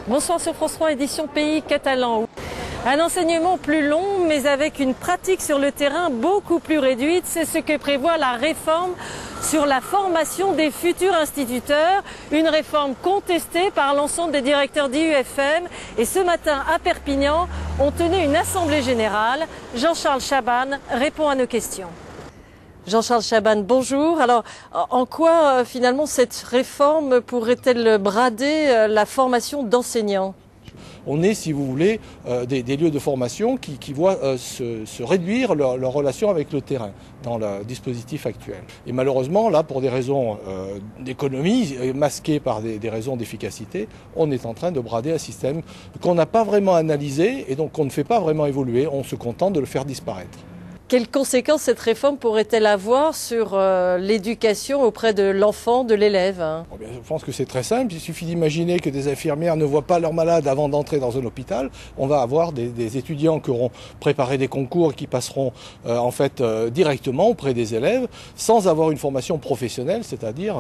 Bonsoir sur France 3, édition Pays catalan. Un enseignement plus long, mais avec une pratique sur le terrain beaucoup plus réduite. C'est ce que prévoit la réforme sur la formation des futurs instituteurs. Une réforme contestée par l'ensemble des directeurs d'IUFM. Et ce matin, à Perpignan, on tenait une assemblée générale. Jean-Charles Chaban répond à nos questions. Jean-Charles Chaban, bonjour. Alors, en quoi finalement cette réforme pourrait-elle brader la formation d'enseignants ? On est, si vous voulez, des lieux de formation qui voient se réduire leur relation avec le terrain dans le dispositif actuel. Et malheureusement, là, pour des raisons d'économie, masquées par des raisons d'efficacité, on est en train de brader un système qu'on n'a pas vraiment analysé et donc qu'on ne fait pas vraiment évoluer. On se contente de le faire disparaître. Quelles conséquences cette réforme pourrait-elle avoir sur l'éducation auprès de l'enfant, de l'élève ? Je pense que c'est très simple. Il suffit d'imaginer que des infirmières ne voient pas leurs malades avant d'entrer dans un hôpital. On va avoir des étudiants qui auront préparé des concours et qui passeront directement auprès des élèves sans avoir une formation professionnelle, c'est-à-dire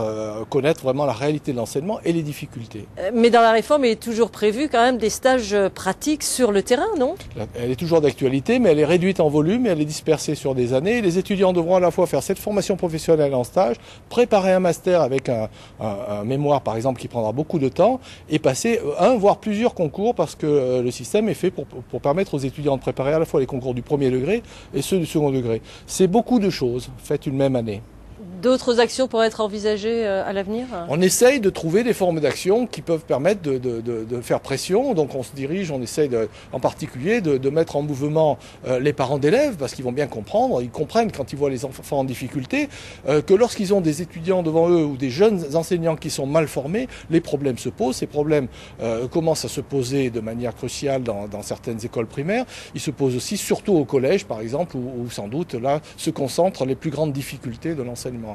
connaître vraiment la réalité de l'enseignement et les difficultés. Mais dans la réforme, il est toujours prévu quand même des stages pratiques sur le terrain, non ? Elle est toujours d'actualité, mais elle est réduite en volume et elle est dispersée sur des années. Les étudiants devront à la fois faire cette formation professionnelle en stage, préparer un master avec un mémoire par exemple qui prendra beaucoup de temps et passer un voire plusieurs concours parce que le système est fait pour permettre aux étudiants de préparer à la fois les concours du premier degré et ceux du second degré. C'est beaucoup de choses faites une même année. D'autres actions pourraient être envisagées à l'avenir ? On essaye de trouver des formes d'action qui peuvent permettre de faire pression. Donc on se dirige, on essaye en particulier de mettre en mouvement les parents d'élèves parce qu'ils vont bien comprendre, ils comprennent quand ils voient les enfants en difficulté que lorsqu'ils ont des étudiants devant eux ou des jeunes enseignants qui sont mal formés, les problèmes se posent. Ces problèmes commencent à se poser de manière cruciale dans certaines écoles primaires. Ils se posent aussi surtout au collège par exemple où sans doute là se concentrent les plus grandes difficultés de l'enseignement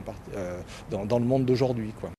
dans le monde d'aujourd'hui, quoi.